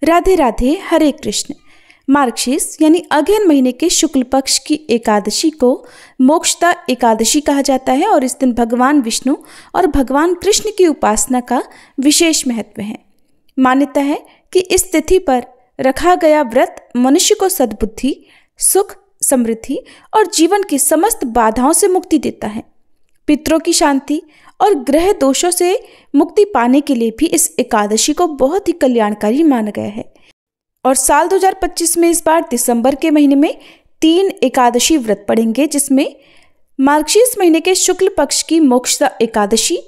राधे राधे, हरे कृष्ण। मार्गशीर्ष यानी अगहन महीने के शुक्ल पक्ष की एकादशी को मोक्षदा एकादशी कहा जाता है और इस दिन भगवान विष्णु और भगवान कृष्ण की उपासना का विशेष महत्व है। मान्यता है कि इस तिथि पर रखा गया व्रत मनुष्य को सद्बुद्धि, सुख, समृद्धि और जीवन की समस्त बाधाओं से मुक्ति देता है। पितरों की शांति और ग्रह दोषों से मुक्ति पाने के लिए भी इस एकादशी को बहुत ही कल्याणकारी माना गया है। और साल 2025 में इस बार दिसंबर के महीने में 3 एकादशी व्रत पड़ेंगे, जिसमें मार्गशीर्ष महीने के शुक्ल पक्ष की मोक्षदा एकादशी,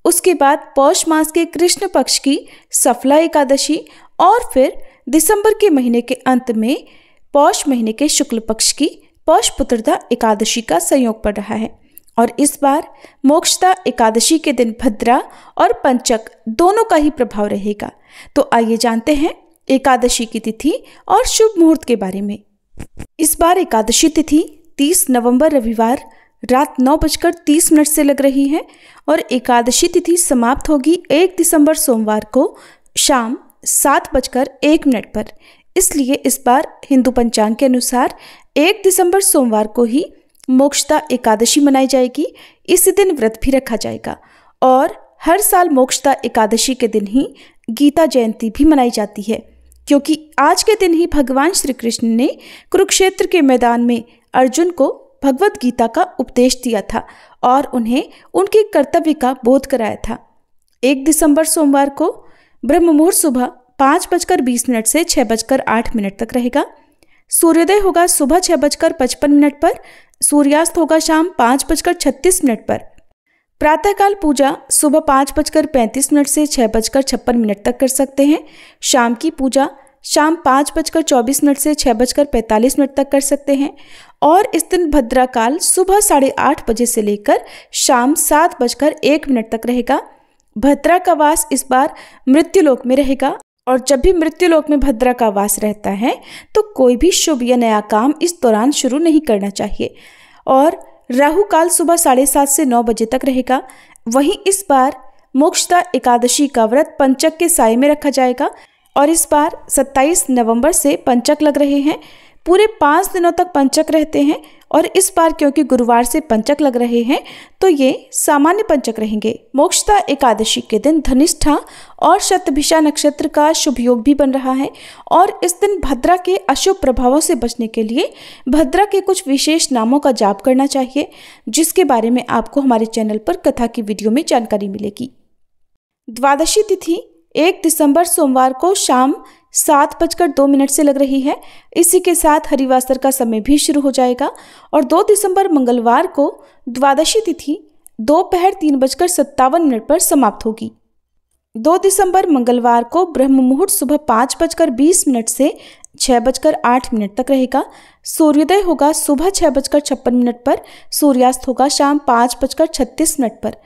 उसके बाद पौष मास के कृष्ण पक्ष की सफला एकादशी और फिर दिसंबर के महीने के अंत में पौष महीने के शुक्ल पक्ष की पौषपुत्रदा एकादशी का संयोग पड़ रहा है। और इस बार मोक्षदा एकादशी के दिन भद्रा और पंचक दोनों का ही प्रभाव रहेगा। तो आइए जानते हैं एकादशी की तिथि और शुभ मुहूर्त के बारे में। इस बार एकादशी तिथि 30 नवंबर रविवार रात 9:30 से लग रही है और एकादशी तिथि समाप्त होगी 1 दिसंबर सोमवार को शाम 7:01 पर। इसलिए इस बार हिंदू पंचांग के अनुसार 1 दिसंबर सोमवार को ही मोक्षदा एकादशी मनाई जाएगी। इसी दिन व्रत भी रखा जाएगा और हर साल मोक्षदा एकादशी के दिन ही गीता जयंती भी मनाई जाती है, क्योंकि आज के दिन ही भगवान श्री कृष्ण ने कुरुक्षेत्र के मैदान में अर्जुन को भगवत गीता का उपदेश दिया था और उन्हें उनके कर्तव्य का बोध कराया था। 1 दिसंबर सोमवार को ब्रह्म मुहूर्त सुबह 5:20 से 6:08 तक रहेगा। सूर्योदय होगा सुबह 6:55 पर, सूर्यास्त होगा शाम 5:36 पर। प्रातःकाल पूजा सुबह 5:35 से 6:56 तक कर सकते हैं। शाम की पूजा शाम 5:24 से 6:45 तक कर सकते हैं और इस दिन भद्रा काल सुबह 8:30 बजे से लेकर शाम 7:01 तक रहेगा। भद्रा का वास इस बार मृत्युलोक में रहेगा और जब भी मृत्युलोक में भद्रा का वास रहता है तो कोई भी शुभ या नया काम इस दौरान शुरू नहीं करना चाहिए। और राहु काल सुबह 7:30 से 9 बजे तक रहेगा। वहीं इस बार मोक्षदा एकादशी का व्रत पंचक के साये में रखा जाएगा और इस बार 27 नवंबर से पंचक लग रहे हैं। पूरे 5 दिनों तक पंचक रहते हैं और इस बार क्योंकि गुरुवार से पंचक लग रहे हैं तो ये सामान्य पंचक रहेंगे। मोक्षदा एकादशी के दिन धनिष्ठा और शतभिषा नक्षत्र का शुभ योग भी बन रहा है और इस दिन भद्रा के अशुभ प्रभावों से बचने के लिए भद्रा के कुछ विशेष नामों का जाप करना चाहिए, जिसके बारे में आपको हमारे चैनल पर कथा की वीडियो में जानकारी मिलेगी। द्वादशी तिथि 1 दिसंबर सोमवार को शाम 7:02 से लग रही है। इसी के साथ हरिवासर का समय भी शुरू हो जाएगा और 2 दिसंबर मंगलवार को द्वादशी तिथि दोपहर 3:57 पर समाप्त होगी। 2 दिसंबर मंगलवार को ब्रह्म मुहूर्त सुबह 5:20 से 6:08 तक रहेगा। सूर्योदय होगा सुबह 6:56 पर, सूर्यास्त होगा शाम 5:36 पर।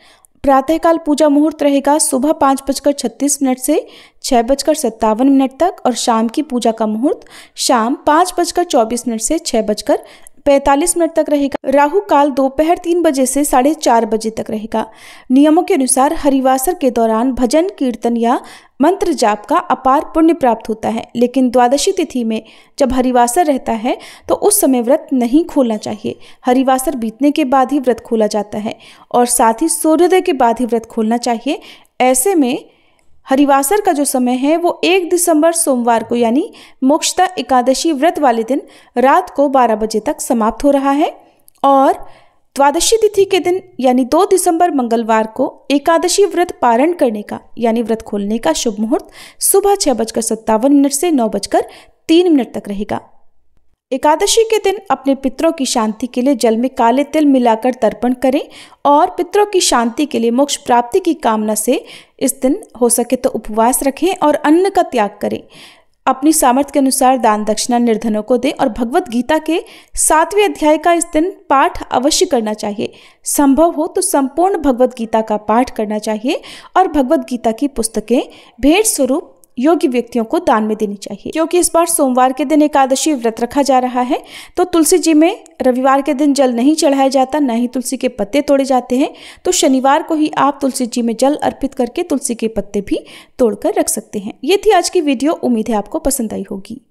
प्रातःकाल पूजा मुहूर्त रहेगा सुबह 5:36 से 6:57 तक और शाम की पूजा का मुहूर्त शाम 5:24 से 6:45 तक रहेगा। राहु काल दोपहर 3 बजे से 4:30 बजे तक रहेगा। नियमों के अनुसार हरिवासर के दौरान भजन, कीर्तन या मंत्र जाप का अपार पुण्य प्राप्त होता है, लेकिन द्वादशी तिथि में जब हरिवासर रहता है तो उस समय व्रत नहीं खोलना चाहिए। हरिवासर बीतने के बाद ही व्रत खोला जाता है और साथ ही सूर्योदय के बाद ही व्रत खोलना चाहिए। ऐसे में हरिवासर का जो समय है वो 1 दिसंबर सोमवार को यानी मोक्षदा एकादशी व्रत वाले दिन रात को 12 बजे तक समाप्त हो रहा है और द्वादशी तिथि के दिन यानी 2 दिसंबर मंगलवार को एकादशी व्रत पारण करने का यानी व्रत खोलने का शुभ मुहूर्त सुबह 6:57 से 9:03 तक रहेगा। एकादशी के दिन अपने पितरों की शांति के लिए जल में काले तिल मिलाकर तर्पण करें और पितरों की शांति के लिए मोक्ष प्राप्ति की कामना से इस दिन हो सके तो उपवास रखें और अन्न का त्याग करें। अपनी सामर्थ्य के अनुसार दान दक्षिणा निर्धनों को दें और भगवत गीता के 7वें अध्याय का इस दिन पाठ अवश्य करना चाहिए। संभव हो तो संपूर्ण भगवत गीता का पाठ करना चाहिए और भगवत गीता की पुस्तकें भेंट स्वरूप योग्य व्यक्तियों को दान में देनी चाहिए। क्योंकि इस बार सोमवार के दिन एकादशी व्रत रखा जा रहा है, तो तुलसी जी में रविवार के दिन जल नहीं चढ़ाया जाता, न ही तुलसी के पत्ते तोड़े जाते हैं। तो शनिवार को ही आप तुलसी जी में जल अर्पित करके तुलसी के पत्ते भी तोड़कर रख सकते हैं। ये थी आज की वीडियो। उम्मीद है आपको पसंद आई होगी।